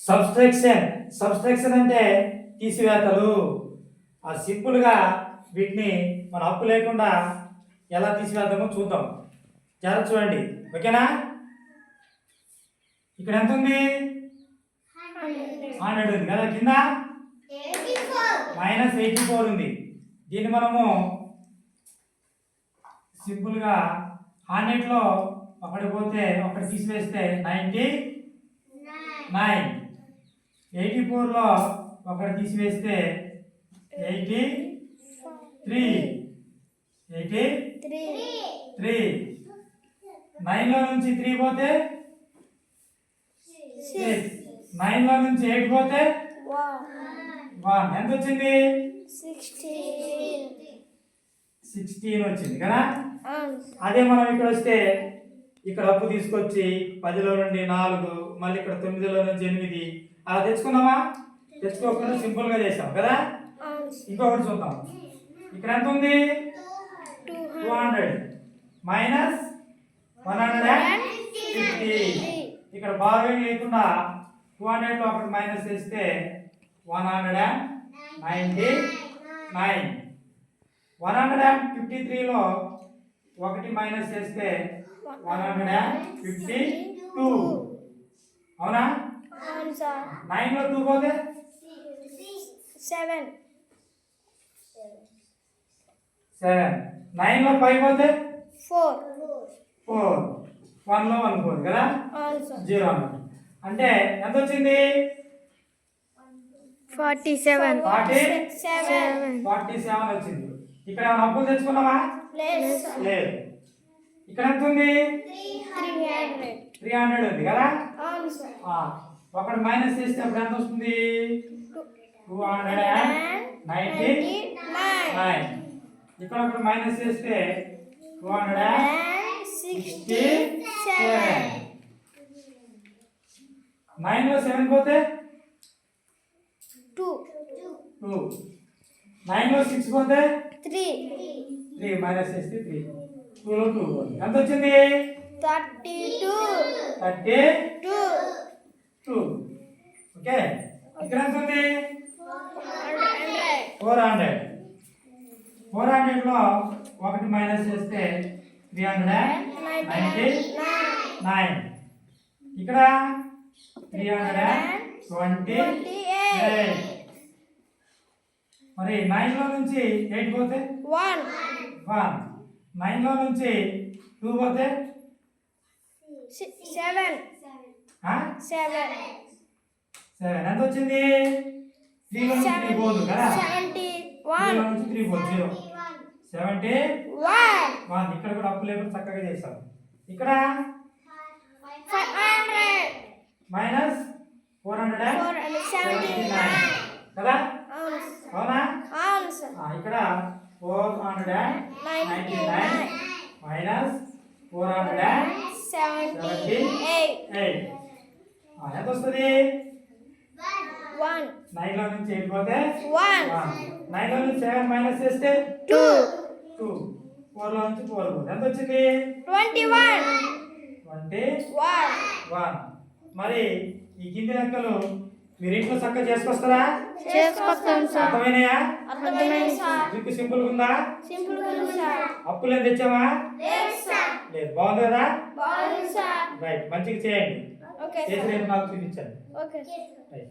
Subtraction అంటే తీసివేతలు. ఆ సింపుల్గా వీటిని మన అప్పు లేకుండా ఎలా తీసివేద్దామో చూద్దాం. జాగ్రత్త చూడండి, ఓకేనా? ఇక్కడ ఎంత ఉంది? 100 ఉంది కదా. కింద -84 ఉంది. దీన్ని మనము సింపుల్గా 100లో ఒకటి పోతే ఒకటి తీసివేస్తే 99, 84లో ఒకటి తీసివేస్తే 83, 9లో నుంచి 3 పోతే 6, 9లో నుంచి 8 పోతే 1. ఎంత వచ్చింది? 16 వచ్చింది కదా. అదే మనం ఇక్కడ వస్తే ఇక్కడ అప్పు తీసుకొచ్చి 10లో నుండి 4, మళ్ళీ ఇక్కడ 9లో నుంచి 8 అలా తెచ్చుకున్నామా? తెచ్చుకోకుండా సింపుల్ గా చేసాం కదా. ఇంకొకటి చూద్దాం. ఇక్కడ ఎంత ఉంది? 200 -150. ఇక్కడ బాగా లేకుండా 200లో ఒకటి మైనస్ చేస్తే 199. 153లో ఒకటి మైనస్ చేస్తే 152. అవునా? 9లో 2 పోతే 7. 9లో 5 పోతే 4. 1లో 1 పోదు కదా. 0 అన్నమాట. అంటే ఎంత వచ్చింది? 47 వచ్చింది. ఇక్కడ ఏమైనా అప్పులు తెచ్చుకున్నావా? లేదు. ఇక్కడ ఎంత ఉంది? 300 ఉంది కదా. ఒకటి మైనస్ చేస్తే అప్పుడు ఎంత వస్తుంది? 299. ఇక్కడ ఒకటి మైనస్ చేస్తే 267. 9లో 7 పోతే 2. 9లో 6 పోతే 3 మైనస్ చేస్తే 3. 2లో 2 పోతుంది. ఎంత వచ్చింది? 32. ఓకే. ఇక్కడ ఎంత ఉంది? 400. 400లో ఒకటి మైనస్ చేస్తే 399. ఇక్కడ 328. మరి 9లో నుంచి 8 పోతే 1. 9లో నుంచి 2 పోతే 7. ఎంత వచ్చింది? 3లో నుంచి 3 పోదు కదా. 71. 3లో నుంచి 3 పోదు. 71. ఇక్కడ కూడా అప్పు లేకుండా చక్కగా చేస్తాం. ఇక్కడ -479 కదా. అవునా? ఇక్కడ 499 -478. ఎంత వస్తుంది? 9లో నుంచి 8 పోతే 1. 9లో నుంచి 7 మైనస్ చేస్తే 2. 4లో నుంచి 4 పోతే ఎంత వచ్చింది? 21. మరి ఈ కింది లెక్కలు మీరు ఇంట్లో చక్కగా చేసుకొస్తారా? చేసుకొస్తాం సార్. అర్థమైనాయా? అర్థమైంది సార్. మీకు సింపుల్ ఉందా? సింపుల్ ఉంది సార్. అప్పులు ఏం తెచ్చామా? లేదు సార్. లేదు. బాగుంది కదా. బాగుంది సార్. రైట్, మంచిగా చేయండి. ఓకే చేసి రేపు నాకు చూపించండి. ఓకే. రైట్.